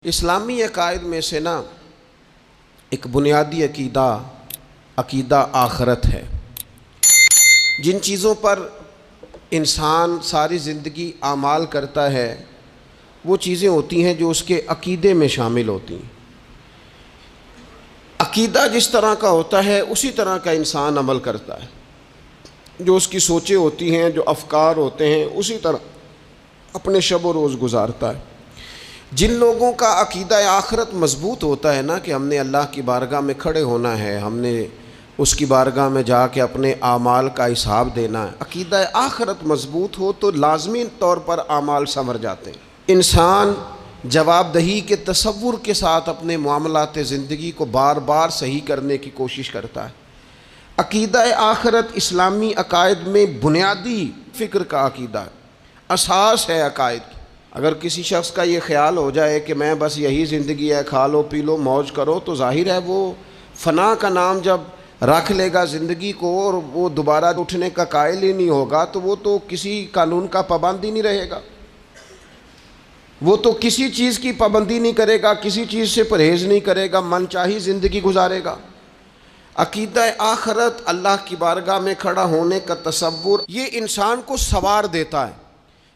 اسلامی عقائد میں سے نا ایک بنیادی عقیدہ آخرت ہے۔ جن چیزوں پر انسان ساری زندگی اعمال کرتا ہے وہ چیزیں ہوتی ہیں جو اس کے عقیدے میں شامل ہوتی ہیں۔ عقیدہ جس طرح کا ہوتا ہے اسی طرح کا انسان عمل کرتا ہے، جو اس کی سوچیں ہوتی ہیں، جو افکار ہوتے ہیں، اسی طرح اپنے شب و روز گزارتا ہے۔ جن لوگوں کا عقیدہ آخرت مضبوط ہوتا ہے نا کہ ہم نے اللہ کی بارگاہ میں کھڑے ہونا ہے، ہم نے اس کی بارگاہ میں جا کے اپنے اعمال کا حساب دینا ہے، عقیدہ آخرت مضبوط ہو تو لازمی طور پر اعمال سنور جاتے ہیں۔ انسان جواب دہی کے تصور کے ساتھ اپنے معاملات زندگی کو بار بار صحیح کرنے کی کوشش کرتا ہے۔ عقیدہ آخرت اسلامی عقائد میں بنیادی فکر کا عقیدہ ہے، اساس ہے عقائد کی۔ اگر کسی شخص کا یہ خیال ہو جائے کہ میں بس یہی زندگی ہے، کھا لو پی لو موج کرو، تو ظاہر ہے وہ فنا کا نام جب رکھ لے گا زندگی کو اور وہ دوبارہ اٹھنے کا قائل ہی نہیں ہوگا تو وہ تو کسی قانون کا پابند ہی نہیں رہے گا، وہ تو کسی چیز کی پابندی نہیں کرے گا، کسی چیز سے پرہیز نہیں کرے گا، من چاہی زندگی گزارے گا۔ عقیدہ آخرت، اللہ کی بارگاہ میں کھڑا ہونے کا تصور، یہ انسان کو سوار دیتا ہے۔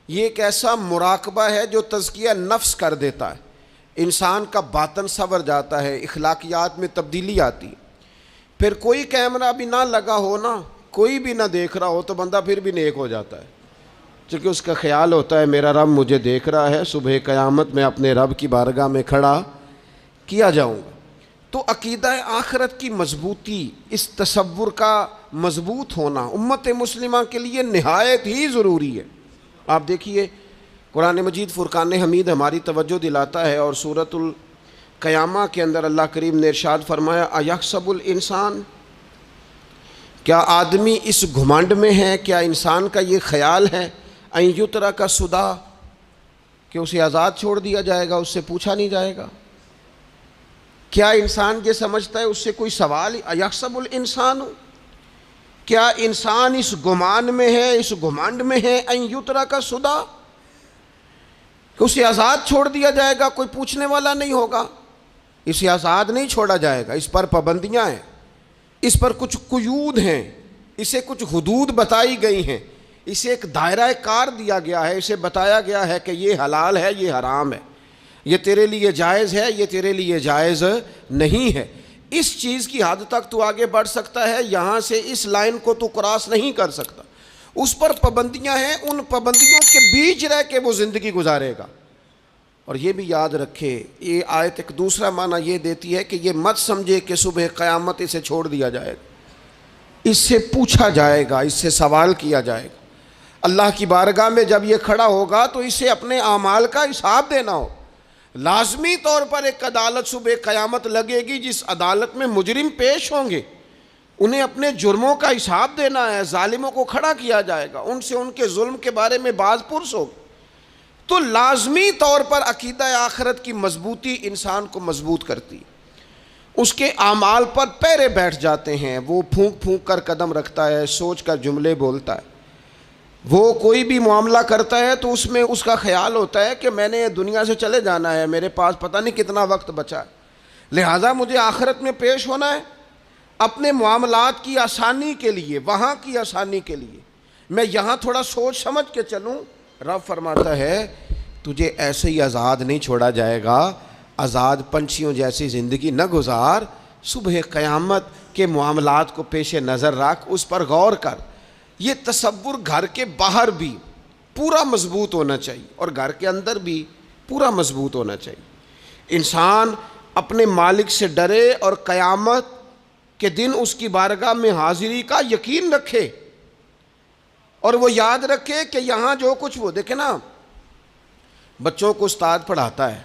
یہ ایک ایسا مراقبہ ہے جو تزکیہ نفس کر دیتا ہے، انسان کا باطن سنور جاتا ہے، اخلاقیات میں تبدیلی آتی ہے۔ پھر کوئی کیمرہ بھی نہ لگا ہو نا، کوئی بھی نہ دیکھ رہا ہو تو بندہ پھر بھی نیک ہو جاتا ہے، چونکہ اس کا خیال ہوتا ہے میرا رب مجھے دیکھ رہا ہے، صبح قیامت میں اپنے رب کی بارگاہ میں کھڑا کیا جاؤں گا۔ تو عقیدہ آخرت کی مضبوطی، اس تصور کا مضبوط ہونا امت مسلمہ کے لیے نہایت ہی ضروری ہے۔ آپ دیکھیے قرآن مجید فرقان حمید ہماری توجہ دلاتا ہے، اور سورۃ القیامہ کے اندر اللہ کریم نے ارشاد فرمایا ایحسب الانسان، کیا آدمی اس گھمنڈ میں ہے، کیا انسان کا یہ خیال ہے ان یترک سدی، کہ اسے آزاد چھوڑ دیا جائے گا، اس سے پوچھا نہیں جائے گا؟ کیا انسان یہ سمجھتا ہے اس سے کوئی سوال؟ ایحسب الانسان، کیا انسان اس گمان میں ہے، اس گھمنڈ میں ہے ان یترک سدی، کہ اسے آزاد چھوڑ دیا جائے گا، کوئی پوچھنے والا نہیں ہوگا؟ اسے آزاد نہیں چھوڑا جائے گا، اس پر پابندیاں ہیں، اس پر کچھ قیود ہیں، اسے کچھ حدود بتائی گئی ہیں، اسے ایک دائرہ کار دیا گیا ہے، اسے بتایا گیا ہے کہ یہ حلال ہے، یہ حرام ہے، یہ تیرے لیے جائز ہے، یہ تیرے لیے جائز نہیں ہے۔ اس چیز کی حد تک تو آگے بڑھ سکتا ہے، یہاں سے اس لائن کو تو کراس نہیں کر سکتا، اس پر پابندیاں ہیں، ان پابندیوں کے بیچ رہ کے وہ زندگی گزارے گا۔ اور یہ بھی یاد رکھے، یہ آیت ایک دوسرا معنی یہ دیتی ہے کہ یہ مت سمجھے کہ صبح قیامت اسے چھوڑ دیا جائے گا، اس سے پوچھا جائے گا، اس سے سوال کیا جائے گا۔ اللہ کی بارگاہ میں جب یہ کھڑا ہوگا تو اسے اپنے اعمال کا حساب دینا ہو۔ لازمی طور پر ایک عدالت صبح قیامت لگے گی، جس عدالت میں مجرم پیش ہوں گے، انہیں اپنے جرموں کا حساب دینا ہے، ظالموں کو کھڑا کیا جائے گا، ان سے ان کے ظلم کے بارے میں باز پرس ہوگی۔ تو لازمی طور پر عقیدہ آخرت کی مضبوطی انسان کو مضبوط کرتی، اس کے اعمال پر پیرے بیٹھ جاتے ہیں، وہ پھونک پھونک کر قدم رکھتا ہے، سوچ کر جملے بولتا ہے، وہ کوئی بھی معاملہ کرتا ہے تو اس میں اس کا خیال ہوتا ہے کہ میں نے دنیا سے چلے جانا ہے، میرے پاس پتہ نہیں کتنا وقت بچا ہے، لہٰذا مجھے آخرت میں پیش ہونا ہے، اپنے معاملات کی آسانی کے لیے، وہاں کی آسانی کے لیے میں یہاں تھوڑا سوچ سمجھ کے چلوں۔ رب فرماتا ہے تجھے ایسے ہی آزاد نہیں چھوڑا جائے گا، آزاد پنچھیوں جیسی زندگی نہ گزار، صبح قیامت کے معاملات کو پیش نظر رکھ، اس پر غور کر۔ یہ تصور گھر کے باہر بھی پورا مضبوط ہونا چاہیے اور گھر کے اندر بھی پورا مضبوط ہونا چاہیے۔ انسان اپنے مالک سے ڈرے اور قیامت کے دن اس کی بارگاہ میں حاضری کا یقین رکھے، اور وہ یاد رکھے کہ یہاں جو کچھ، وہ دیکھیں نا، بچوں کو استاد پڑھاتا ہے،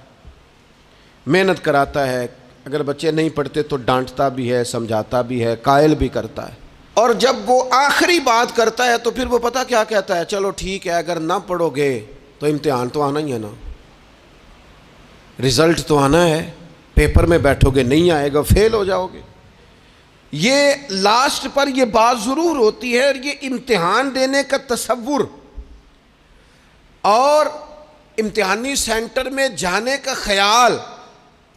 محنت کراتا ہے، اگر بچے نہیں پڑھتے تو ڈانٹتا بھی ہے، سمجھاتا بھی ہے، قائل بھی کرتا ہے، اور جب وہ آخری بات کرتا ہے تو پھر وہ پتہ کیا کہتا ہے؟ چلو ٹھیک ہے، اگر نہ پڑھو گے تو امتحان تو آنا ہی ہے نا، رزلٹ تو آنا ہے، پیپر میں بیٹھو گے نہیں آئے گا، فیل ہو جاؤ گے۔ یہ لاسٹ پر یہ بات ضرور ہوتی ہے، اور یہ امتحان دینے کا تصور اور امتحانی سینٹر میں جانے کا خیال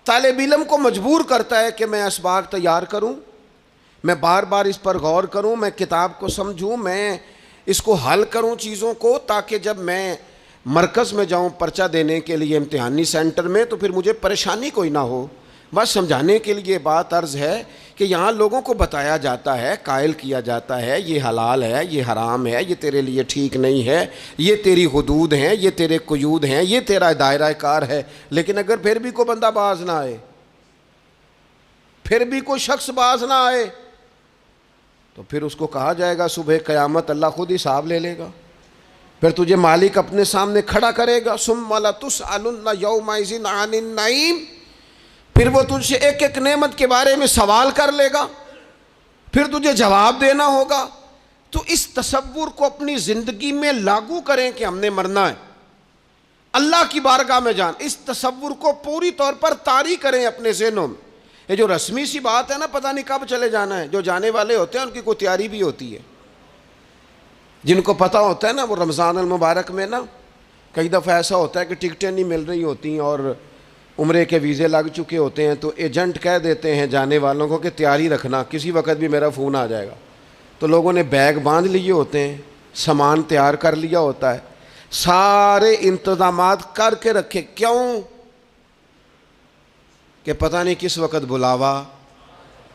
طالب علم کو مجبور کرتا ہے کہ میں اسباق تیار کروں، میں بار بار اس پر غور کروں، میں کتاب کو سمجھوں، میں اس کو حل کروں چیزوں کو، تاکہ جب میں مرکز میں جاؤں پرچہ دینے کے لیے امتحانی سینٹر میں تو پھر مجھے پریشانی کوئی نہ ہو۔ بس سمجھانے کے لیے بات عرض ہے کہ یہاں لوگوں کو بتایا جاتا ہے، قائل کیا جاتا ہے یہ حلال ہے، یہ حرام ہے، یہ تیرے لیے ٹھیک نہیں ہے، یہ تیری حدود ہیں، یہ تیرے قیود ہیں، یہ تیرا دائرہ کار ہے۔ لیکن اگر پھر بھی کوئی بندہ باز نہ آئے، پھر بھی کوئی شخص باز نہ آئے، تو پھر اس کو کہا جائے گا صبح قیامت اللہ خود حساب لے لے گا، پھر تجھے مالک اپنے سامنے کھڑا کرے گا، ثم لتسألن یومئذ عن النعیم، پھر وہ تجھ سے ایک ایک نعمت کے بارے میں سوال کر لے گا، پھر تجھے جواب دینا ہوگا۔ تو اس تصور کو اپنی زندگی میں لاگو کریں کہ ہم نے مرنا ہے، اللہ کی بارگاہ میں جان، اس تصور کو پوری طور پر طاری کریں اپنے ذہنوں میں۔ یہ جو رسمی سی بات ہے نا، پتہ نہیں کب چلے جانا ہے، جو جانے والے ہوتے ہیں ان کی کوئی تیاری بھی ہوتی ہے، جن کو پتہ ہوتا ہے نا وہ رمضان المبارک میں نا کئی دفعہ ایسا ہوتا ہے کہ ٹکٹیں نہیں مل رہی ہوتی ہیں اور عمرے کے ویزے لگ چکے ہوتے ہیں، تو ایجنٹ کہہ دیتے ہیں جانے والوں کو کہ تیاری رکھنا، کسی وقت بھی میرا فون آ جائے گا۔ تو لوگوں نے بیگ باندھ لیے ہوتے ہیں، سامان تیار کر لیا ہوتا ہے، سارے انتظامات کر کے رکھے، کیوں کہ پتہ نہیں کس وقت بلاوا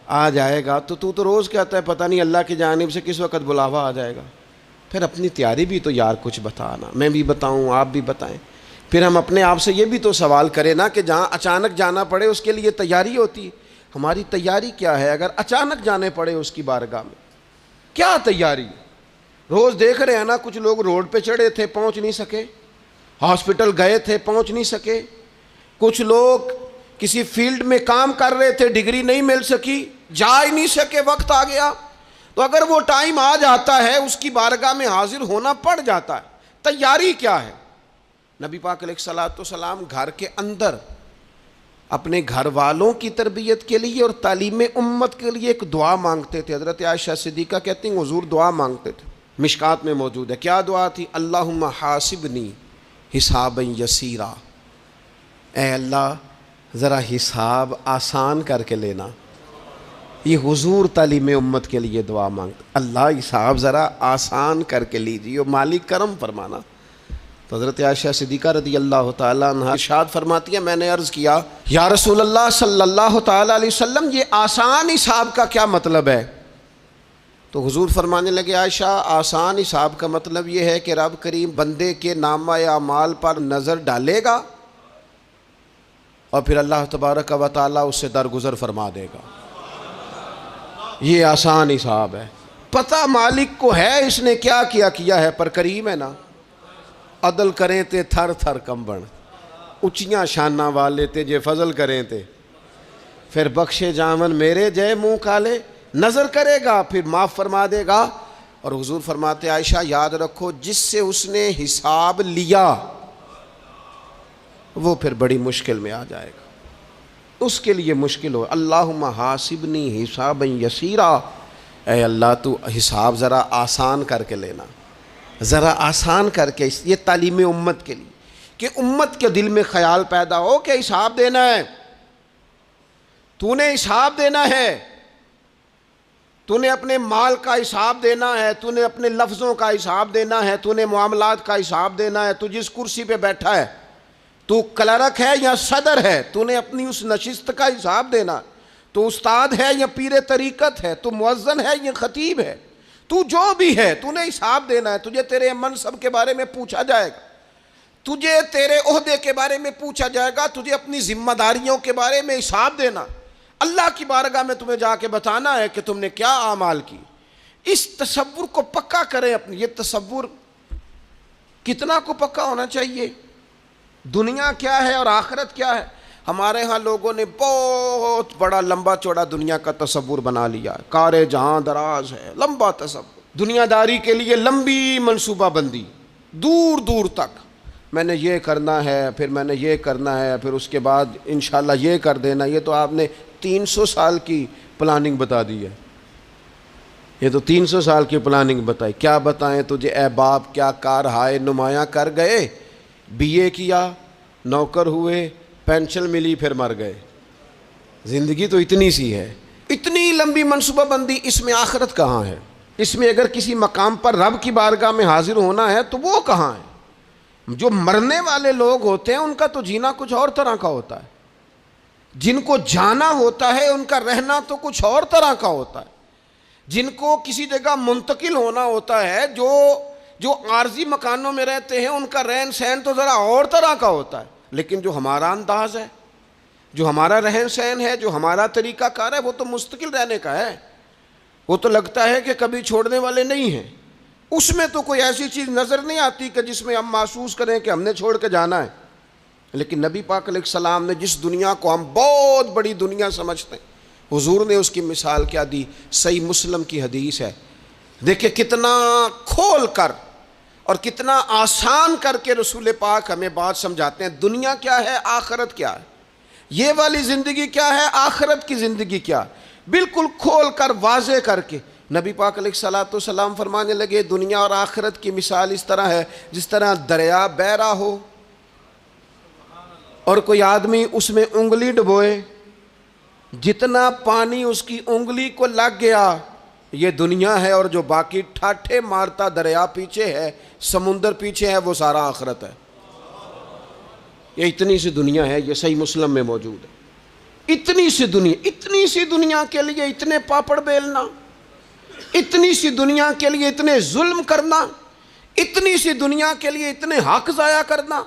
آ جائے گا۔ تو روز کہتا ہے پتہ نہیں اللہ کی جانب سے کس وقت بلاوا آ جائے گا۔ پھر اپنی تیاری بھی تو یار کچھ بتانا، میں بھی بتاؤں، آپ بھی بتائیں۔ پھر ہم اپنے آپ سے یہ بھی تو سوال کریں نا کہ جہاں اچانک جانا پڑے اس کے لیے تیاری ہوتی ہے، ہماری تیاری کیا ہے؟ اگر اچانک جانے پڑے اس کی بارگاہ میں کیا تیاری؟ روز دیکھ رہے ہیں نا، کچھ لوگ روڈ پہ چڑھے تھے پہنچ نہیں سکے، ہاسپٹل گئے تھے پہنچ نہیں سکے، کچھ لوگ کسی فیلڈ میں کام کر رہے تھے، ڈگری نہیں مل سکی، جا ہی نہیں سکے، وقت آ گیا۔ تو اگر وہ ٹائم آ جاتا ہے اس کی بارگاہ میں حاضر ہونا پڑ جاتا ہے، تیاری کیا ہے؟ نبی پاک علیہ الصلوۃ والسلام گھر کے اندر اپنے گھر والوں کی تربیت کے لیے اور تعلیم امت کے لیے ایک دعا مانگتے تھے۔ حضرت عائشہ صدیقہ کہتی ہیں حضور دعا مانگتے تھے، مشکات میں موجود ہے۔ کیا دعا تھی؟ اللہم حاسبنی حسابا یسیرا، اے اللہ ذرا حساب آسان کر کے لینا۔ یہ حضور تعلیم امت کے لیے دعا مانگتے، اللہ حساب ذرا آسان کر کے لیجیے، مالک کرم فرمانا۔ تو حضرت عائشہ صدیقہ رضی اللہ تعالیٰ عنہ ارشاد فرماتی ہے، میں نے عرض کیا یا رسول اللہ صلی اللہ تعالیٰ علیہ وسلم یہ آسان حساب کا کیا مطلب ہے؟ تو حضور فرمانے لگے عائشہ آسان حساب کا مطلب یہ ہے کہ رب کریم بندے کے نامہ اعمال پر نظر ڈالے گا اور پھر اللہ تبارک و تعالیٰ اس سے درگزر فرما دے گا۔ یہ آسان حساب ہے، پتہ مالک کو ہے اس نے کیا کیا ہے، پر کریم ہے نا۔ عدل کریں تے تھر تھر کمبن، اچیاں شاناں والے تے جے فضل کریں تے پھر بخشے جامن میرے جے منہ کالے، نظر کرے گا پھر معاف فرما دے گا۔ اور حضور فرماتے عائشہ یاد رکھو جس سے اس نے حساب لیا وہ پھر بڑی مشکل میں آ جائے گا، اس کے لیے مشکل ہو۔ اللہم حاسبنی حسابا یسیرا، اے اللہ تو حساب ذرا آسان کر کے لینا، ذرا آسان کر کے۔ یہ تعلیم امت کے لیے کہ امت کے دل میں خیال پیدا ہو کہ حساب دینا ہے، تو نے حساب دینا ہے، تو نے اپنے مال کا حساب دینا ہے، تو نے اپنے لفظوں کا حساب دینا ہے، تو نے معاملات کا حساب دینا ہے۔ تو جس کرسی پہ بیٹھا ہے، تو کلرک ہے یا صدر ہے، تو نے اپنی اس نشست کا حساب دینا۔ تو استاد ہے یا پیر طریقت ہے، تو مؤذن ہے یا خطیب ہے، تو جو بھی ہے تو نے حساب دینا ہے۔ تجھے تیرے منصب کے بارے میں پوچھا جائے گا، تجھے تیرے عہدے کے بارے میں پوچھا جائے گا، تجھے اپنی ذمہ داریوں کے بارے میں حساب دینا، اللہ کی بارگاہ میں تمہیں جا کے بتانا ہے کہ تم نے کیا اعمال کی۔ اس تصور کو پکا کریں اپنی۔ یہ تصور کتنا کو پکا ہونا چاہیے، دنیا کیا ہے اور آخرت کیا ہے۔ ہمارے ہاں لوگوں نے بہت بڑا لمبا چوڑا دنیا کا تصور بنا لیا، کار جہاں دراز ہے، لمبا تصور، دنیا داری کے لیے لمبی منصوبہ بندی، دور دور تک میں نے یہ کرنا ہے، پھر میں نے یہ کرنا ہے، پھر اس کے بعد انشاءاللہ یہ کر دینا۔ یہ تو آپ نے 300 سال کی پلاننگ بتا دی ہے، یہ تو 300 سال کی پلاننگ بتائی۔ کیا بتائیں تجھے اے باپ، کیا کار ہائے نمایاں کر گئے BA کیا, نوکر ہوئے, پینشن ملی, پھر مر گئے. زندگی تو اتنی سی ہے, اتنی لمبی منصوبہ بندی, اس میں آخرت کہاں ہے؟ اس میں اگر کسی مقام پر رب کی بارگاہ میں حاضر ہونا ہے تو وہ کہاں ہے؟ جو مرنے والے لوگ ہوتے ہیں ان کا تو جینا کچھ اور طرح کا ہوتا ہے, جن کو جانا ہوتا ہے ان کا رہنا تو کچھ اور طرح کا ہوتا ہے, جن کو کسی جگہ منتقل ہونا ہوتا ہے, جو عارضی مکانوں میں رہتے ہیں ان کا رہن سہن تو ذرا اور طرح کا ہوتا ہے. لیکن جو ہمارا انداز ہے, جو ہمارا رہن سہن ہے, جو ہمارا طریقہ کار ہے, وہ تو مستقل رہنے کا ہے. وہ تو لگتا ہے کہ کبھی چھوڑنے والے نہیں ہیں. اس میں تو کوئی ایسی چیز نظر نہیں آتی کہ جس میں ہم محسوس کریں کہ ہم نے چھوڑ کے جانا ہے. لیکن نبی پاک علیہ السلام نے جس دنیا کو ہم بہت بڑی دنیا سمجھتے ہیں, حضور نے اس کی مثال کیا دی؟ صحیح مسلم کی حدیث ہے. دیکھیں کتنا کھول کر اور کتنا آسان کر کے رسول پاک ہمیں بات سمجھاتے ہیں. دنیا کیا ہے, آخرت کیا ہے, یہ والی زندگی کیا ہے, آخرت کی زندگی کیا, بالکل کھول کر واضح کر کے نبی پاک علیہ الصلوۃ والسلام فرمانے لگے دنیا اور آخرت کی مثال اس طرح ہے جس طرح دریا بہہ رہا ہو اور کوئی آدمی اس میں انگلی ڈبوئے, جتنا پانی اس کی انگلی کو لگ گیا یہ دنیا ہے, اور جو باقی ٹھاٹھے مارتا دریا پیچھے ہے, سمندر پیچھے ہے, وہ سارا آخرت ہے. یہ اتنی سی دنیا ہے, یہ صحیح مسلم میں موجود ہے. اتنی سی دنیا کے لیے اتنے پاپڑ بیلنا, اتنی سی دنیا کے لیے اتنے ظلم کرنا, اتنی سی دنیا کے لیے اتنے حق ضائع کرنا,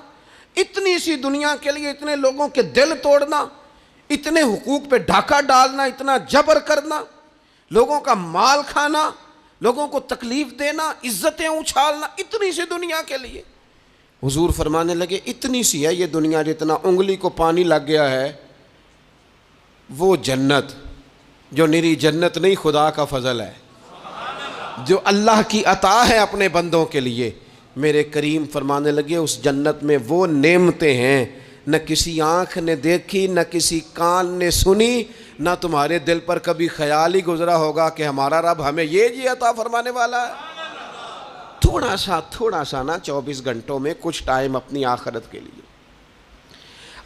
اتنی سی دنیا کے لیے اتنے لوگوں کے دل توڑنا, اتنے حقوق پہ ڈھاکہ ڈالنا, اتنا جبر کرنا, لوگوں کا مال کھانا, لوگوں کو تکلیف دینا, عزتیں اچھالنا, اتنی سی دنیا کے لیے. حضور فرمانے لگے اتنی سی ہے یہ دنیا, جتنا انگلی کو پانی لگ گیا ہے وہ جنت, جو نری جنت نہیں, خدا کا فضل ہے, جو اللہ کی عطا ہے اپنے بندوں کے لیے. میرے کریم فرمانے لگے اس جنت میں وہ نعمتیں ہیں نہ کسی آنکھ نے دیکھی, نہ کسی کان نے سنی, نہ تمہارے دل پر کبھی خیال ہی گزرا ہوگا کہ ہمارا رب ہمیں یہ عطا فرمانے والا ہے. تھوڑا سا نا 24 گھنٹوں میں کچھ ٹائم اپنی آخرت کے لیے,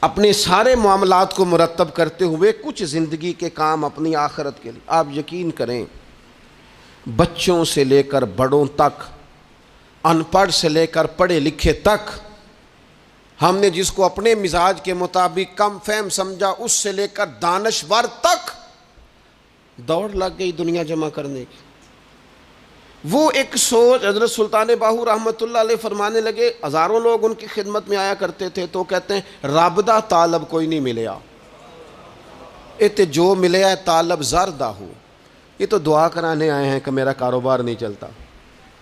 اپنے سارے معاملات کو مرتب کرتے ہوئے کچھ زندگی کے کام اپنی آخرت کے لیے. آپ یقین کریں بچوں سے لے کر بڑوں تک, ان پڑھ سے لے کر پڑھے لکھے تک, ہم نے جس کو اپنے مزاج کے مطابق کم فہم سمجھا اس سے لے کر دانشور تک دوڑ لگ گئی دنیا جمع کرنے کی. وہ ایک سوچ حضرت سلطان باہو رحمۃ اللہ علیہ فرمانے لگے, ہزاروں لوگ ان کی خدمت میں آیا کرتے تھے تو کہتے ہیں رابدہ طالب کوئی نہیں ملیا, تے جو ملیا ہے طالب زردہ ہو. یہ تو دعا کرانے آئے ہیں کہ میرا کاروبار نہیں چلتا,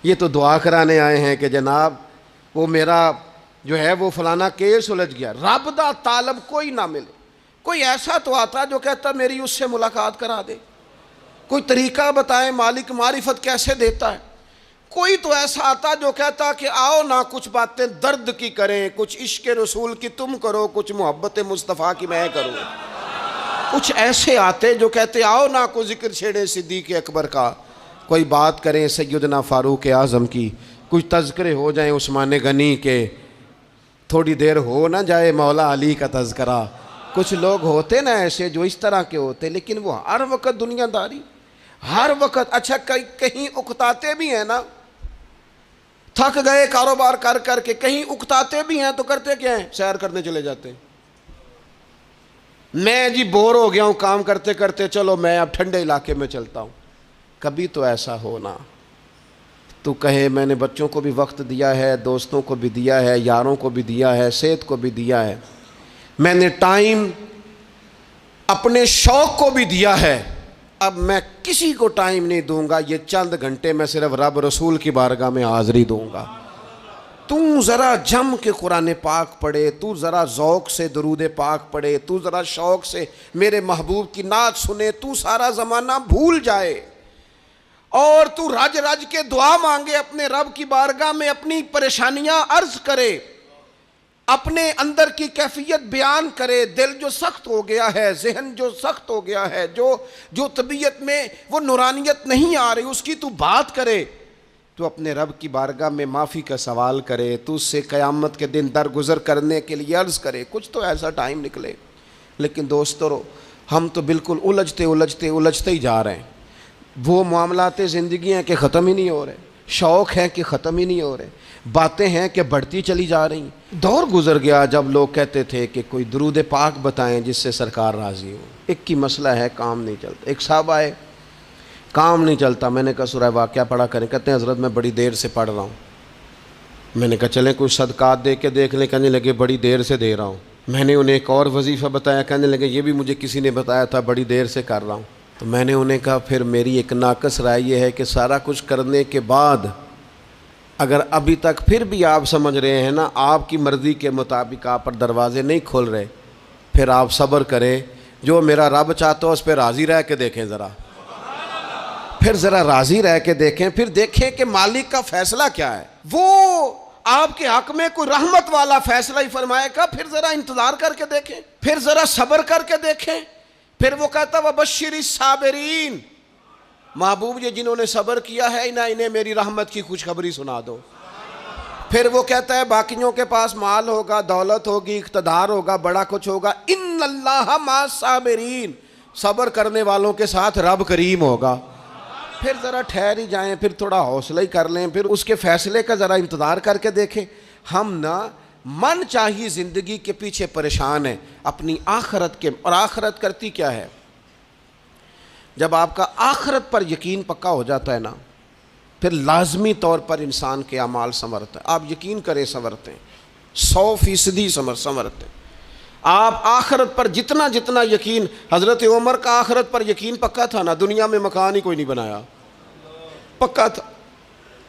یہ تو دعا کرانے آئے ہیں کہ جناب وہ میرا جو ہے وہ فلانا کیس سلجھ گیا. رابدہ طالب کوئی نہ ملے. کوئی ایسا تو آتا جو کہتا میری اس سے ملاقات کرا دے, کوئی طریقہ بتائیں مالک معرفت کیسے دیتا ہے. کوئی تو ایسا آتا جو کہتا کہ آؤ نہ کچھ باتیں درد کی کریں, کچھ عشق رسول کی تم کرو, کچھ محبت مصطفیٰ کی میں کروں. کچھ ایسے آتے جو کہتے آؤ نہ کوئی ذکر چھیڑیں صدیق اکبر کا, کوئی بات کریں سیدنا فاروق اعظم کی, کچھ تذکرے ہو جائیں عثمان غنی کے, تھوڑی دیر ہو نہ جائے مولا علی کا تذکرہ. کچھ لوگ ہوتے نا ایسے جو اس طرح کے ہوتے, لیکن وہ ہر وقت دنیا داری, ہر وقت. اچھا کہیں اکتاتے بھی ہیں نا, تھک گئے کاروبار کر کر کے, کہیں اکتاتے بھی ہیں تو کرتے کیا ہیں, سیر کرنے چلے جاتے ہیں. میں جی بور ہو گیا ہوں کام کرتے کرتے, چلو میں اب ٹھنڈے علاقے میں چلتا ہوں. کبھی تو ایسا ہونا تو کہے میں نے بچوں کو بھی وقت دیا ہے, دوستوں کو بھی دیا ہے, یاروں کو بھی دیا ہے, صحت کو بھی دیا ہے, میں نے ٹائم اپنے شوق کو بھی دیا ہے, اب میں کسی کو ٹائم نہیں دوں گا, یہ چند گھنٹے میں صرف رب رسول کی بارگاہ میں حاضری دوں گا. تو ذرا جم کے قرآن پاک پڑھے, تو ذرا ذوق سے درود پاک پڑھے, تو ذرا شوق سے میرے محبوب کی نعت سنے, تو سارا زمانہ بھول جائے اور تو رج رج کے دعا مانگے اپنے رب کی بارگاہ میں, اپنی پریشانیاں عرض کرے, اپنے اندر کی کیفیت بیان کرے. دل جو سخت ہو گیا ہے, ذہن جو سخت ہو گیا ہے, جو طبیعت میں وہ نورانیت نہیں آ رہی, اس کی تو بات کرے. تو اپنے رب کی بارگاہ میں معافی کا سوال کرے، تو اس سے قیامت کے دن درگزر کرنے کے لیے عرض کرے، کچھ تو ایسا ٹائم نکلے۔ لیکن دوستو، ہم تو بالکل الجھتے ہی جا رہے ہیں۔ وہ معاملات زندگی ہیں کہ ختم ہی نہیں ہو رہے، شوق ہیں کہ ختم ہی نہیں ہو رہے، باتیں ہیں کہ بڑھتی چلی جا رہی ہیں۔ دور گزر گیا جب لوگ کہتے تھے کہ کوئی درود پاک بتائیں جس سے سرکار راضی ہو۔ ایک کی مسئلہ ہے، کام نہیں چلتا۔ ایک صاحب آئے، کام نہیں چلتا۔ میں نے کہا سورہ واقعہ پڑھا کریں۔ کہتے ہیں حضرت میں بڑی دیر سے پڑھ رہا ہوں۔ میں نے کہا چلیں کچھ صدقات دے کے دیکھ لیں۔ کہنے لگے بڑی دیر سے دے رہا ہوں۔ میں نے انہیں ایک اور وظیفہ بتایا، کہنے لگے یہ بھی مجھے کسی نے بتایا تھا، بڑی دیر سے کر رہا ہوں۔ تو میں نے انہیں کہا پھر میری ایک ناقص رائے یہ ہے کہ سارا کچھ کرنے کے بعد اگر ابھی تک پھر بھی آپ سمجھ رہے ہیں نا آپ کی مرضی کے مطابق آپ پر دروازے نہیں کھل رہے، پھر آپ صبر کریں۔ جو میرا رب چاہتا ہو اس پہ راضی رہ کے دیکھیں، پھر ذرا راضی رہ کے دیکھیں، پھر دیکھیں کہ مالک کا فیصلہ کیا ہے۔ وہ آپ کے حق میں کوئی رحمت والا فیصلہ ہی فرمائے گا، پھر ذرا انتظار کر کے دیکھیں، پھر ذرا صبر کر کے دیکھیں۔ پھر وہ کہتا وَبَشِّرِ الصَّابِرِينَ، محبوب یہ جنہوں نے صبر کیا ہے انہیں میری رحمت کی خوشخبری سنا دو۔ پھر وہ کہتا ہے باقیوں کے پاس مال ہوگا، دولت ہوگی، اقتدار ہوگا، بڑا کچھ ہوگا، ان اللہ مع الصابرین، صبر کرنے والوں کے ساتھ رب کریم ہوگا۔ پھر ذرا ٹھہر ہی جائیں، پھر تھوڑا حوصلہ ہی کر لیں، پھر اس کے فیصلے کا ذرا انتظار کر کے دیکھیں۔ ہم نہ من چاہیے زندگی کے پیچھے پریشان ہیں اپنی آخرت کے، اور آخرت کرتی کیا ہے؟ جب آپ کا آخرت پر یقین پکا ہو جاتا ہے نا، پھر لازمی طور پر انسان کے اعمال سنورتے ہیں۔ آپ یقین کریں سنورتے ہیں، 100% سنورتے ہیں۔ آپ آخرت پر جتنا یقین، حضرت عمر کا آخرت پر یقین پکا تھا نا، دنیا میں مکان ہی کوئی نہیں بنایا، پکا تھا۔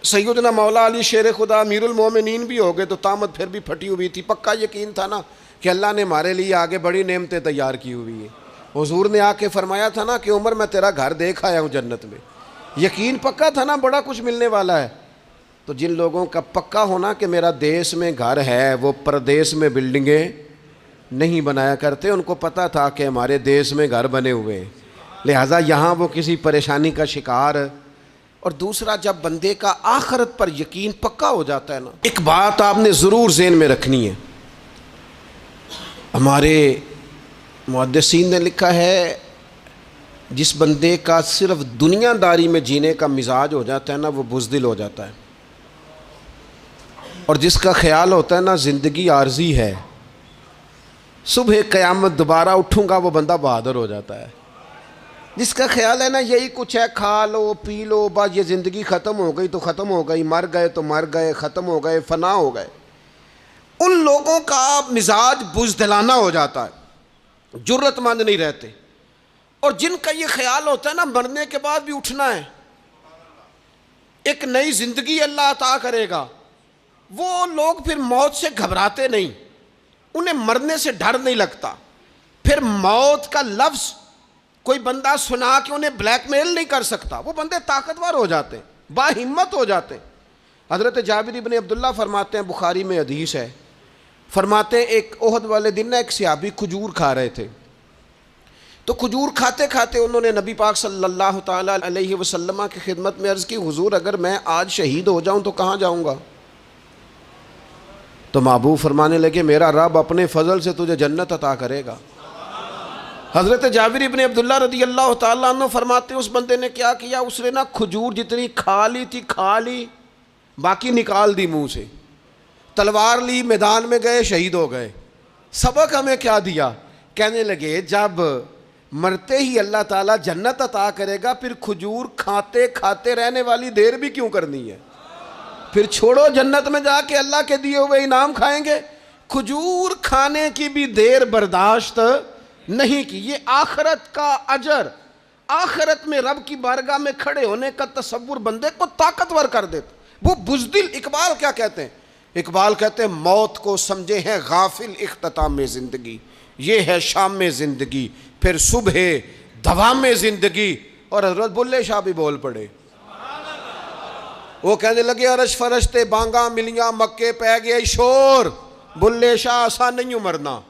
سیدنا مولا علی شیر خدا امیر المومنین بھی ہو گئے تو طامت پھر بھی پھٹی ہوئی تھی، پکا یقین تھا نا کہ اللہ نے ہمارے لیے آگے بڑی نعمتیں تیار کی ہوئی ہیں۔ حضور نے آ کے فرمایا تھا نا کہ عمر میں تیرا گھر دیکھ آیا ہوں جنت میں، یقین پکا تھا نا بڑا کچھ ملنے والا ہے۔ تو جن لوگوں کا پکا ہونا کہ میرا دیس میں گھر ہے، وہ پردیس میں بلڈنگیں نہیں بنایا کرتے، ان کو پتا تھا کہ ہمارے دیس میں گھر بنے ہوئے ہیں، لہٰذا یہاں وہ کسی پریشانی کا شکار۔ اور دوسرا، جب بندے کا آخرت پر یقین پکا ہو جاتا ہے نا، ایک بات آپ نے ضرور ذہن میں رکھنی ہے۔ ہمارے محدثین نے لکھا ہے جس بندے کا صرف دنیا داری میں جینے کا مزاج ہو جاتا ہے نا، وہ بزدل ہو جاتا ہے، اور جس کا خیال ہوتا ہے نا زندگی عارضی ہے، صبح قیامت دوبارہ اٹھوں گا، وہ بندہ بہادر ہو جاتا ہے۔ جس کا خیال ہے نا یہی کچھ ہے، کھا لو پی لو، بس یہ زندگی ختم ہو گئی تو ختم ہو گئی، مر گئے تو مر گئے، ختم ہو گئے، فنا ہو گئے، ان لوگوں کا مزاج بزدلانہ ہو جاتا ہے، جرت مند نہیں رہتے۔ اور جن کا یہ خیال ہوتا ہے نا مرنے کے بعد بھی اٹھنا ہے، ایک نئی زندگی اللہ عطا کرے گا، وہ لوگ پھر موت سے گھبراتے نہیں، انہیں مرنے سے ڈر نہیں لگتا۔ پھر موت کا لفظ کوئی بندہ سنا کہ انہیں بلیک میل نہیں کر سکتا، وہ بندے طاقتور ہو جاتے ہیں، باہمت ہو جاتے ہیں۔ حضرت جابر بن عبداللہ فرماتے ہیں، بخاری میں حدیث ہے، فرماتے ہیں ایک احد والے دن ایک صحابی کھجور کھا رہے تھے، تو کھجور کھاتے کھاتے انہوں نے نبی پاک صلی اللہ تعالیٰ علیہ وسلم کی خدمت میں عرض کی، حضور اگر میں آج شہید ہو جاؤں تو کہاں جاؤں گا؟ تو محبوب فرمانے لگے میرا رب اپنے فضل سے تجھے جنت عطا کرے گا۔ حضرت جابر ابن عبداللہ رضی اللہ تعالیٰ عنہ فرماتے ہیں اس بندے نے کیا کیا، اس نے نا کھجور جتنی کھا لی تھی کھا لی، باقی نکال دی منہ سے، تلوار لی، میدان میں گئے، شہید ہو گئے۔ سبق ہمیں کیا دیا؟ کہنے لگے جب مرتے ہی اللہ تعالیٰ جنت عطا کرے گا، پھر کھجور کھاتے کھاتے رہنے والی دیر بھی کیوں کرنی ہے؟ پھر چھوڑو، جنت میں جا کے اللہ کے دیے ہوئے انعام کھائیں گے۔ کھجور کھانے کی بھی دیر برداشت نہیں کی۔ یہ آخرت کا اجر، آخرت میں رب کی بارگاہ میں کھڑے ہونے کا تصور بندے کو طاقتور کر دیتا۔ وہ بزدل، اقبال کیا کہتے ہیں؟ اقبال کہتے ہیں موت کو سمجھے ہیں غافل اختتام میں زندگی، یہ ہے شام میں زندگی، پھر صبح دوام میں زندگی۔ اور حضرت بلے شاہ بھی بول پڑے، وہ کہنے لگے عرش فرشتے بانگاں ملیاں مکے پہ گیا شور، بلے شاہ آسان نہیں مرنا،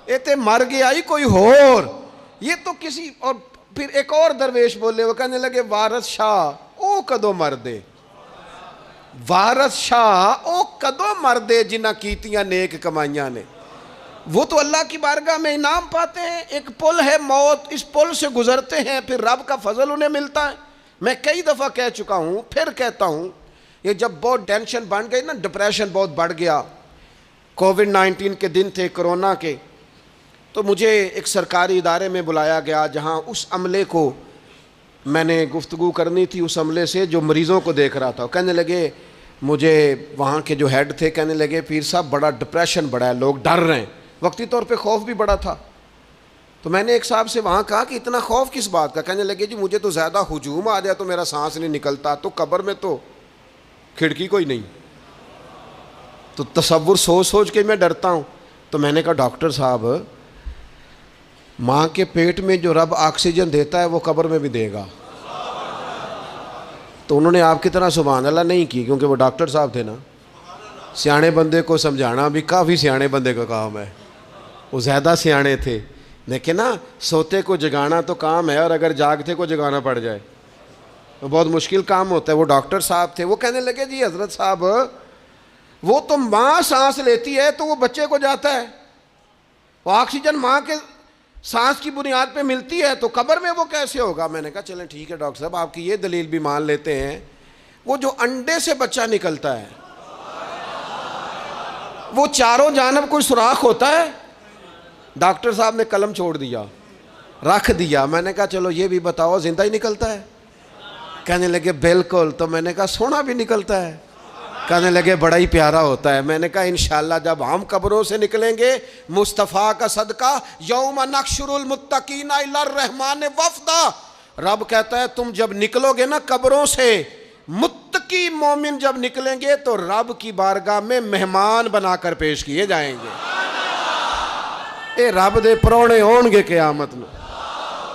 یہ تے مر گیا ہی کوئی اور، یہ تو کسی اور۔ پھر ایک اور درویش بولے، وہ کہنے لگے وارث شاہ او کدو مر دے، وارث شاہ او کدو مردے جنہ کیتیاں نیک کمائیاں نے، وہ تو اللہ کی بارگاہ میں انعام پاتے ہیں. ایک پل ہے موت، اس پل سے گزرتے ہیں، پھر رب کا فضل انہیں ملتا ہے. میں کئی دفعہ کہہ چکا ہوں، پھر کہتا ہوں، یہ جب بہت ٹینشن بن گئی نا، ڈپریشن بہت بڑھ گیا، کووڈ-19 کے دن تھے، کرونا کے، تو مجھے ایک سرکاری ادارے میں بلایا گیا جہاں اس عملے کو میں نے گفتگو کرنی تھی، اس عملے سے جو مریضوں کو دیکھ رہا تھا. کہنے لگے مجھے وہاں کے جو ہیڈ تھے، کہنے لگے پیر صاحب بڑا ڈپریشن بڑا ہے، لوگ ڈر رہے ہیں. وقتی طور پہ خوف بھی بڑا تھا. تو میں نے ایک صاحب سے وہاں کہا کہ اتنا خوف کس بات کا؟ کہنے لگے جی مجھے تو زیادہ ہجوم آ جائے تو میرا سانس نہیں نکلتا، تو قبر میں تو کھڑکی کوئی نہیں، تو تصور سوچ سوچ کے میں ڈرتا ہوں. تو میں نے کہا ڈاکٹر صاحب، ماں کے پیٹ میں جو رب آکسیجن دیتا ہے وہ قبر میں بھی دے گا. تو انہوں نے آپ کی طرح سبحان اللہ نہیں کی، کیونکہ وہ ڈاکٹر صاحب تھے نا. سیانے بندے کو سمجھانا بھی کافی سیانے بندے کا کام ہے، وہ زیادہ سیانے تھے. لیکن نا سوتے کو جگانا تو کام ہے، اور اگر جاگتے کو جگانا پڑ جائے تو بہت مشکل کام ہوتا ہے. وہ ڈاکٹر صاحب تھے. وہ کہنے لگے جی حضرت صاحب، وہ تو ماں سانس لیتی ہے تو وہ بچے کو جاتا ہے، وہ آکسیجن ماں کے سانس کی بنیاد پہ ملتی ہے، تو قبر میں وہ کیسے ہوگا؟ میں نے کہا چلیں ٹھیک ہے ڈاکٹر صاحب، آپ کی یہ دلیل بھی مان لیتے ہیں. وہ جو انڈے سے بچہ نکلتا ہے، وہ چاروں جانب کوئی سوراخ ہوتا ہے؟ ڈاکٹر صاحب نے قلم چھوڑ دیا، رکھ دیا. میں نے کہا چلو یہ بھی بتاؤ زندہ ہی نکلتا ہے؟ کہنے لگے بالکل. تو میں نے کہا سونا بھی نکلتا ہے؟ کہنے لگے بڑا ہی پیارا ہوتا ہے. میں نے کہا انشاءاللہ جب ہم قبروں سے نکلیں گے، مصطفیٰ کا صدقہ، یوم نحشر المتقین الی الرحمن وفدا، رب کہتا ہے تم جب نکلو گے نا قبروں سے، متقی مومن جب نکلیں گے تو رب کی بارگاہ میں مہمان بنا کر پیش کیے جائیں گے. اے رب دے پرونے ہون گے قیامت میں،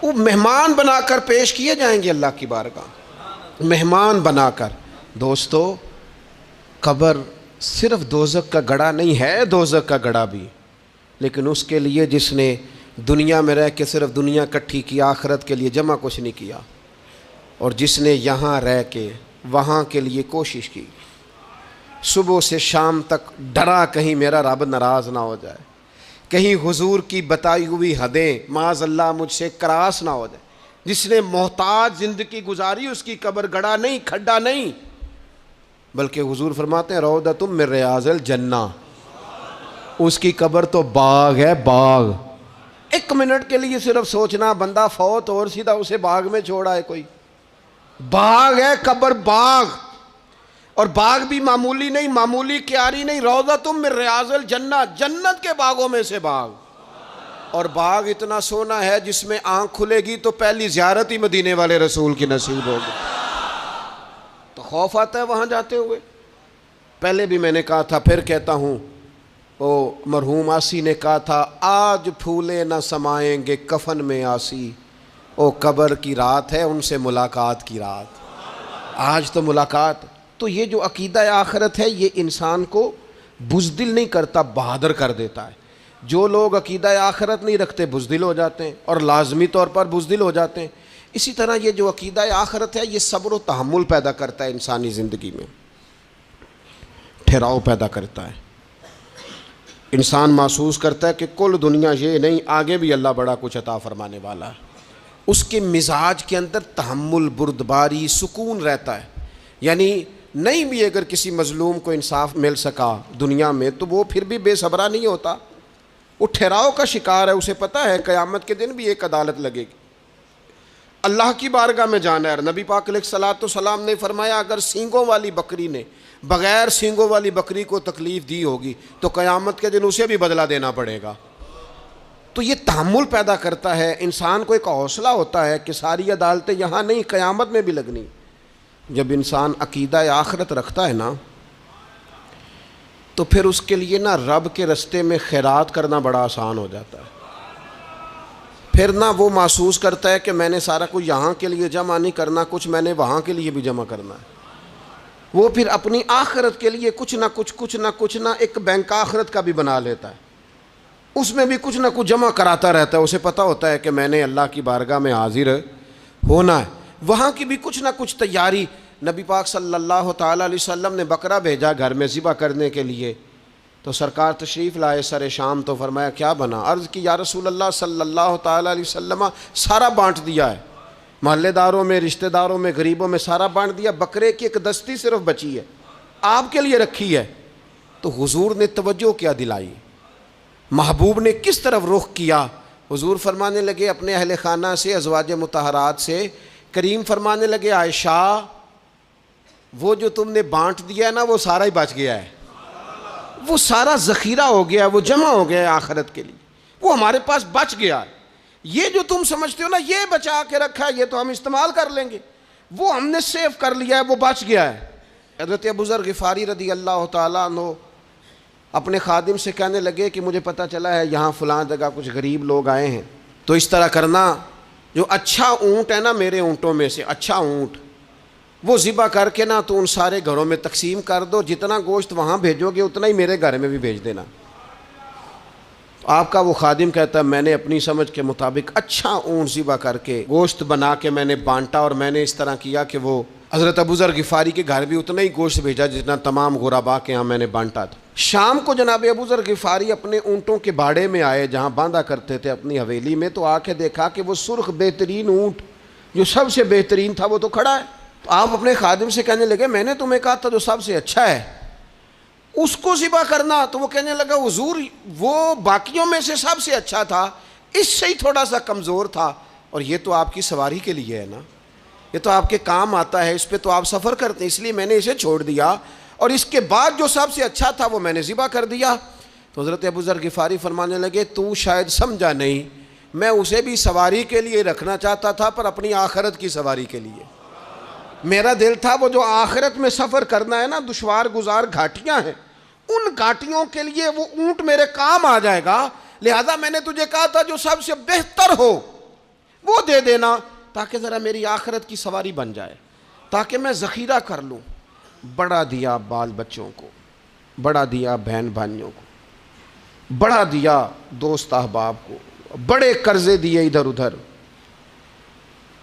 وہ مہمان بنا کر پیش کیے جائیں گے اللہ کی بارگاہ، مہمان بنا کر. دوستو، قبر صرف دوزخ کا گڑھا نہیں ہے، دوزخ کا گڑھا بھی، لیکن اس کے لیے جس نے دنیا میں رہ کے صرف دنیا کٹھی کی، آخرت کے لیے جمع کچھ نہیں کیا، اور جس نے یہاں رہ کے وہاں کے لیے کوشش کی، صبح سے شام تک ڈرا کہیں میرا رب ناراض نہ ہو جائے، کہیں حضور کی بتائی ہوئی حدیں معاذ اللہ مجھ سے کراس نہ ہو جائے. جس نے محتاج زندگی گزاری، اس کی قبر گڑھا نہیں، کھڈا نہیں، بلکہ حضور فرماتے ہیں روضۃ من ریاض الجنہ، اس کی قبر تو باغ ہے، باغ. ایک منٹ کے لیے صرف سوچنا، بندہ فوت اور سیدھا اسے باغ میں چھوڑا ہے کوئی، باغ ہے قبر، باغ. اور باغ بھی معمولی نہیں، معمولی کیاری نہیں، روضۃ من ریاض الجنہ، جنت کے باغوں میں سے باغ. اور باغ اتنا سونا ہے جس میں آنکھ کھلے گی تو پہلی زیارت ہی مدینے والے رسول کی نصیب ہوگی. تو خوف آتا ہے وہاں جاتے ہوئے. پہلے بھی میں نے کہا تھا، پھر کہتا ہوں، وہ مرحوم آسی نے کہا تھا، آج پھولے نہ سمائیں گے کفن میں آسی، او قبر کی رات ہے ان سے ملاقات کی رات. آج تو ملاقات. تو یہ جو عقیدہ آخرت ہے یہ انسان کو بزدل نہیں کرتا، بہادر کر دیتا ہے. جو لوگ عقیدہ آخرت نہیں رکھتے بزدل ہو جاتے ہیں، اور لازمی طور پر بزدل ہو جاتے ہیں. اسی طرح یہ جو عقیدہ آخرت ہے یہ صبر و تحمل پیدا کرتا ہے، انسانی زندگی میں ٹھہراؤ پیدا کرتا ہے. انسان محسوس کرتا ہے کہ کل دنیا یہ نہیں، آگے بھی اللہ بڑا کچھ عطا فرمانے والا ہے. اس کے مزاج کے اندر تحمل، بردباری، سکون رہتا ہے. یعنی نہیں بھی اگر کسی مظلوم کو انصاف مل سکا دنیا میں تو وہ پھر بھی بے صبرا نہیں ہوتا، وہ ٹھہراؤ کا شکار ہے. اسے پتہ ہے قیامت کے دن بھی ایک عدالت لگے گی، اللہ کی بارگاہ میں جانا ہے. نبی پاک علیہ الصلوۃ والسلام نے فرمایا اگر سینگوں والی بکری نے بغیر سینگوں والی بکری کو تکلیف دی ہوگی تو قیامت کے دن اسے بھی بدلہ دینا پڑے گا. تو یہ تحمل پیدا کرتا ہے، انسان کو ایک حوصلہ ہوتا ہے کہ ساری عدالتیں یہاں نہیں، قیامت میں بھی لگنی. جب انسان عقیدہ آخرت رکھتا ہے نا تو پھر اس کے لیے نا رب کے رستے میں خیرات کرنا بڑا آسان ہو جاتا ہے. پھر نہ وہ محسوس کرتا ہے کہ میں نے سارا کچھ یہاں کے لیے جمع نہیں کرنا، کچھ میں نے وہاں کے لیے بھی جمع کرنا ہے. وہ پھر اپنی آخرت کے لیے کچھ نہ ایک بینک آخرت کا بھی بنا لیتا ہے، اس میں بھی کچھ نہ کچھ جمع کراتا رہتا ہے. اسے پتہ ہوتا ہے کہ میں نے اللہ کی بارگاہ میں حاضر ہونا ہے، وہاں کی بھی کچھ نہ کچھ تیاری. نبی پاک صلی اللہ تعالیٰ علیہ وسلم نے بکرا بھیجا گھر میں ذبح کرنے کے لیے، تو سرکار تشریف لائے سر شام، تو فرمایا کیا بنا؟ عرض کی یا رسول اللہ صلی اللہ تعالیٰ علیہ وسلم سارا بانٹ دیا ہے، محلے داروں میں، رشتہ داروں میں، غریبوں میں سارا بانٹ دیا، بکرے کی ایک دستی صرف بچی ہے، آپ کے لیے رکھی ہے۔ تو حضور نے توجہ کیا دلائی، محبوب نے کس طرف رخ کیا؟ حضور فرمانے لگے اپنے اہل خانہ سے، ازواج مطہرات سے، کریم فرمانے لگے عائشہ وہ جو تم نے بانٹ دیا ہے نا وہ سارا ہی بچ گیا ہے، وہ سارا ذخیرہ ہو گیا، وہ جمع ہو گیا ہے آخرت کے لیے، وہ ہمارے پاس بچ گیا ہے۔ یہ جو تم سمجھتے ہو نا یہ بچا کے رکھا ہے، یہ تو ہم استعمال کر لیں گے، وہ ہم نے سیو کر لیا ہے، وہ بچ گیا ہے۔ حضرت ابو ذر غفاری رضی اللہ تعالیٰ عنہ اپنے خادم سے کہنے لگے کہ مجھے پتہ چلا ہے یہاں فلاں جگہ کچھ غریب لوگ آئے ہیں، تو اس طرح کرنا، جو اچھا اونٹ ہے نا میرے اونٹوں میں سے، اچھا اونٹ وہ ذبح کر کے نا تو ان سارے گھروں میں تقسیم کر دو، جتنا گوشت وہاں بھیجو گے اتنا ہی میرے گھر میں بھی بھیج دینا۔ آپ کا وہ خادم کہتا ہے میں نے اپنی سمجھ کے مطابق اچھا اونٹ ذبح کر کے گوشت بنا کے میں نے بانٹا، اور میں نے اس طرح کیا کہ وہ حضرت ابو ذر غفاری کے گھر بھی اتنا ہی گوشت بھیجا جتنا تمام غربا کے ہاں میں نے بانٹا تھا۔ شام کو جناب ابو ذر غفاری اپنے اونٹوں کے باڑے میں آئے جہاں باندھا کرتے تھے اپنی حویلی میں، تو آ کے دیکھا کہ وہ سرخ بہترین اونٹ جو سب سے بہترین تھا وہ تو کھڑا ہے۔ تو آپ اپنے خادم سے کہنے لگے میں نے تمہیں کہا تھا جو سب سے اچھا ہے اس کو ذبح کرنا، تو وہ کہنے لگا حضور وہ باقیوں میں سے سب سے اچھا تھا، اس سے ہی تھوڑا سا کمزور تھا، اور یہ تو آپ کی سواری کے لیے ہے نا، یہ تو آپ کے کام آتا ہے، اس پہ تو آپ سفر کرتے ہیں، اس لیے میں نے اسے چھوڑ دیا، اور اس کے بعد جو سب سے اچھا تھا وہ میں نے ذبح کر دیا۔ تو حضرت ابو ذر غفاری فرمانے لگے تو شاید سمجھا نہیں، میں اسے بھی سواری کے لیے رکھنا چاہتا تھا پر اپنی آخرت کی سواری کے لیے، میرا دل تھا وہ جو آخرت میں سفر کرنا ہے نا، دشوار گزار گھاٹیاں ہیں، ان گھاٹیوں کے لیے وہ اونٹ میرے کام آ جائے گا، لہذا میں نے تجھے کہا تھا جو سب سے بہتر ہو وہ دے دینا تاکہ ذرا میری آخرت کی سواری بن جائے، تاکہ میں ذخیرہ کر لوں۔ بڑا دیا بال بچوں کو، بڑا دیا بہن بھائیوں کو، بڑا دیا دوست احباب کو، بڑے قرضے دیے ادھر ادھر،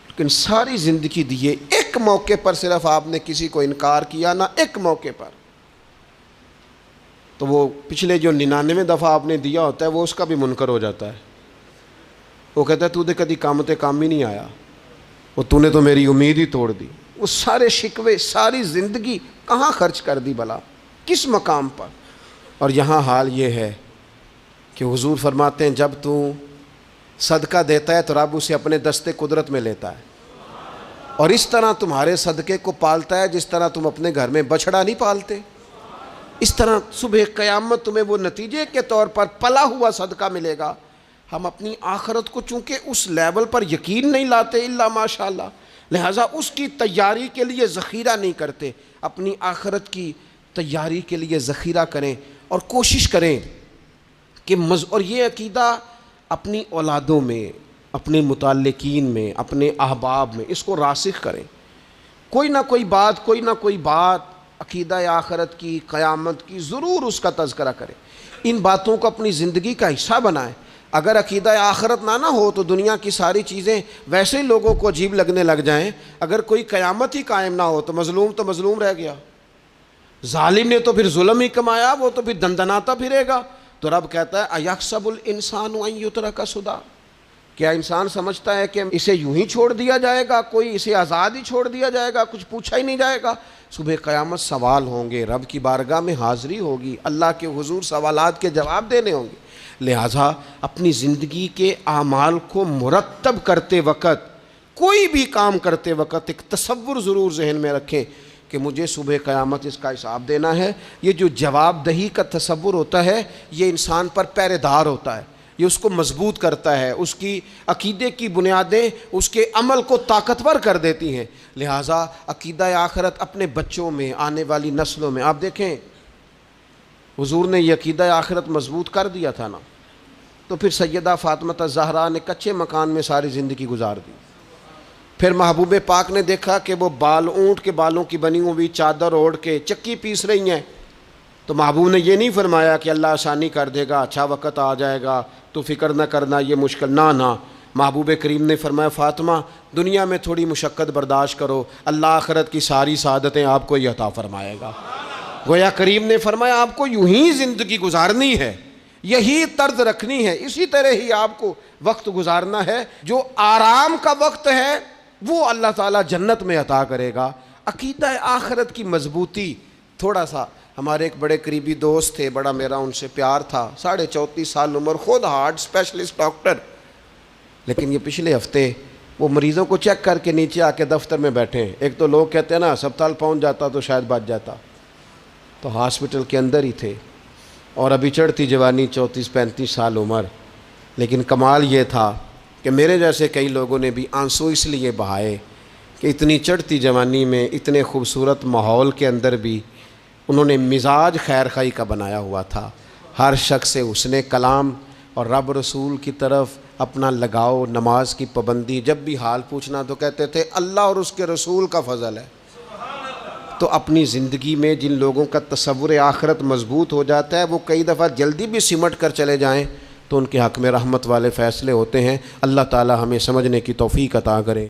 لیکن ساری زندگی دیے، ایک موقع پر صرف آپ نے کسی کو انکار کیا نہ، ایک موقع پر، تو وہ پچھلے جو 99 دفعہ آپ نے دیا ہوتا ہے وہ اس کا بھی منکر ہو جاتا ہے، وہ کہتا ہے تو نے کدی کام تے کام ہی نہیں آیا، وہ تو نے تو میری امید ہی توڑ دی، وہ سارے شکوے ساری زندگی کہاں خرچ کر دی بلا، کس مقام پر۔ اور یہاں حال یہ ہے کہ حضور فرماتے ہیں جب تو صدقہ دیتا ہے تو رب اسے اپنے دستے قدرت میں لیتا ہے، اور اس طرح تمہارے صدقے کو پالتا ہے جس طرح تم اپنے گھر میں بچڑا نہیں پالتے، اس طرح صبح قیامت تمہیں وہ نتیجے کے طور پر پلا ہوا صدقہ ملے گا۔ ہم اپنی آخرت کو چونکہ اس لیول پر یقین نہیں لاتے الا ماشاءاللہ، لہٰذا اس کی تیاری کے لیے ذخیرہ نہیں کرتے، اپنی آخرت کی تیاری کے لیے ذخیرہ کریں اور کوشش کریں کہ اور یہ عقیدہ اپنی اولادوں میں، اپنے متعلقین میں، اپنے احباب میں اس کو راسخ کریں، کوئی نہ کوئی بات عقیدہ آخرت کی، قیامت کی ضرور اس کا تذکرہ کریں، ان باتوں کو اپنی زندگی کا حصہ بنائیں۔ اگر عقیدہ آخرت نہ ہو تو دنیا کی ساری چیزیں ویسے ہی لوگوں کو عجیب لگنے لگ جائیں، اگر کوئی قیامت ہی قائم نہ ہو تو مظلوم رہ گیا، ظالم نے تو پھر ظلم ہی کمایا، وہ تو پھر دندناتا پھرے گا۔ تو رب کہتا ہے اَيَحْسَبُ الْإِنسَانُ أَن يُتْرَكَ سُدًى، کیا انسان سمجھتا ہے کہ اسے یوں ہی چھوڑ دیا جائے گا، کوئی اسے آزاد ہی چھوڑ دیا جائے گا، کچھ پوچھا ہی نہیں جائے گا؟ صبح قیامت سوال ہوں گے، رب کی بارگاہ میں حاضری ہوگی، اللہ کے حضور سوالات کے جواب دینے ہوں گے، لہٰذا اپنی زندگی کے اعمال کو مرتب کرتے وقت، کوئی بھی کام کرتے وقت ایک تصور ضرور ذہن میں رکھیں کہ مجھے صبح قیامت اس کا حساب دینا ہے۔ یہ جو جواب دہی کا تصور ہوتا ہے یہ انسان پر پہرے دار ہوتا ہے، یہ اس کو مضبوط کرتا ہے، اس کی عقیدے کی بنیادیں اس کے عمل کو طاقتور کر دیتی ہیں۔ لہٰذا عقیدہ آخرت اپنے بچوں میں، آنے والی نسلوں میں، آپ دیکھیں حضور نے یہ عقیدہ آخرت مضبوط کر دیا تھا نا، تو پھر سیدہ فاطمہ الزہرا نے کچے مکان میں ساری زندگی گزار دی، پھر محبوب پاک نے دیکھا کہ وہ اونٹ کے بالوں کی بنی ہوئی چادر اوڑھ کے چکی پیس رہی ہیں، تو محبوب نے یہ نہیں فرمایا کہ اللہ آسانی کر دے گا، اچھا وقت آ جائے گا تو فکر نہ کرنا یہ مشکل، نہ محبوب کریم نے فرمایا فاطمہ دنیا میں تھوڑی مشقت برداشت کرو، اللہ آخرت کی ساری سعادتیں آپ کو ہی عطا فرمائے گا۔ گویا کریم نے فرمایا آپ کو یوں ہی زندگی گزارنی ہے، یہی طرز رکھنی ہے، اسی طرح ہی آپ کو وقت گزارنا ہے۔ جو آرام کا وقت ہے وہ اللہ تعالیٰ جنت میں عطا کرے گا۔ عقیدہ آخرت کی مضبوطی تھوڑا سا، ہمارے ایک بڑے قریبی دوست تھے، بڑا میرا ان سے پیار تھا، 34.5 سال عمر، خود ہارٹ اسپیشلسٹ ڈاکٹر، لیکن یہ پچھلے ہفتے وہ مریضوں کو چیک کر کے نیچے آ کے دفتر میں بیٹھے ہیں۔ ایک تو لوگ کہتے ہیں نا ہسپتال پہنچ جاتا تو شاید بچ جاتا، تو ہاسپٹل کے اندر ہی تھے، اور ابھی چڑھتی جوانی، 34-35 سال عمر۔ لیکن کمال یہ تھا کہ میرے جیسے کئی لوگوں نے بھی آنسو اس لیے بہائے کہ اتنی چڑھتی جوانی میں اتنے خوبصورت ماحول کے اندر بھی انہوں نے مزاج خیر خواہی کا بنایا ہوا تھا، ہر شخص سے حسن کلام اور رب رسول کی طرف اپنا لگاؤ، نماز کی پابندی، جب بھی حال پوچھنا تو کہتے تھے اللہ اور اس کے رسول کا فضل ہے۔ تو اپنی زندگی میں جن لوگوں کا تصور آخرت مضبوط ہو جاتا ہے وہ کئی دفعہ جلدی بھی سمٹ کر چلے جائیں تو ان کے حق میں رحمت والے فیصلے ہوتے ہیں۔ اللہ تعالی ہمیں سمجھنے کی توفیق عطا کرے۔